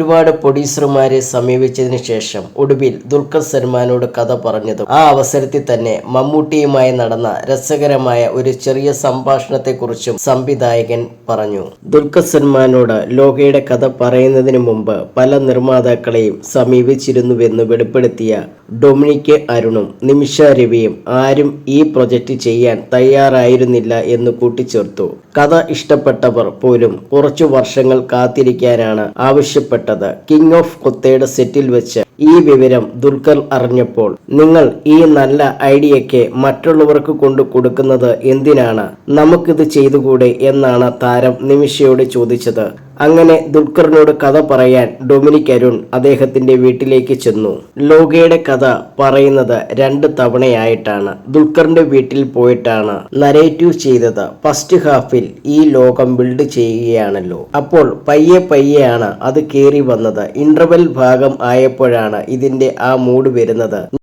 ഒരുപാട് പ്രൊഡ്യൂസർമാരെ സമീപിച്ചതിന് ശേഷം ഒടുവിൽ ദുൽഖർ സൽമാനോട് കഥ പറഞ്ഞതും ആ അവസരത്തിൽ തന്നെ മമ്മൂട്ടിയുമായി നടന്ന രസകരമായ ഒരു ചെറിയ സംഭാഷണത്തെക്കുറിച്ചും സംവിധായകൻ പറഞ്ഞു. ദുൽഖർ സൽമാനോട് ലോകയുടെ കഥ പറയുന്നതിന് മുമ്പ് പല നിർമ്മാതാക്കളെയും സമീപിച്ചിരുന്നുവെന്ന് വെളിപ്പെടുത്തിയ ഡൊമിനിക് അരുണും നിമിഷ രവിയും ആരും ഈ പ്രൊജക്റ്റ് ചെയ്യാൻ തയ്യാറായിരുന്നില്ല എന്ന് കൂട്ടിച്ചേർത്തു. കഥ ഇഷ്ടപ്പെട്ടവർ പോലും കുറച്ചു വർഷങ്ങൾ കാത്തിരിക്കാനാണ് ആവശ്യപ്പെട്ടത്. കിങ് ഓഫ് കൊത്തയുടെ സെറ്റിൽ വെച്ച് ഈ വിവരം ദുൽഖർ അറിഞ്ഞപ്പോൾ, നിങ്ങൾ ഈ നല്ല ഐഡിയയ്ക്ക് മറ്റുള്ളവർക്ക് കൊണ്ടു കൊടുക്കുന്നത് എന്തിനാണ്, നമുക്കിത് ചെയ്തുകൂടെ എന്നാണ് താരം നിമിഷയോട് ചോദിച്ചത്. അങ്ങനെ ദുൽഖറിനോട് കഥ പറയാൻ ഡൊമിനിക് അരുൺ അദ്ദേഹത്തിന്റെ വീട്ടിലേക്ക് ചെന്നു. ലോകയുടെ കഥ പറയുന്നത് 2 തവണയായിട്ടാണ്. ദുൽഖറിന്റെ വീട്ടിൽ പോയിട്ടാണ് നരേറ്റീവ് ചെയ്തത്. ഫസ്റ്റ് ഹാഫിൽ ഈ ലോകം ബിൽഡ് ചെയ്യുകയാണല്ലോ, അപ്പോൾ പയ്യെയാണ് അത് കേറി വന്നത്. ഇന്റർവെൽ ഭാഗം ആയപ്പോഴാണ് ഇതിന്റെ ആ മൂഡ് വരുന്നത്.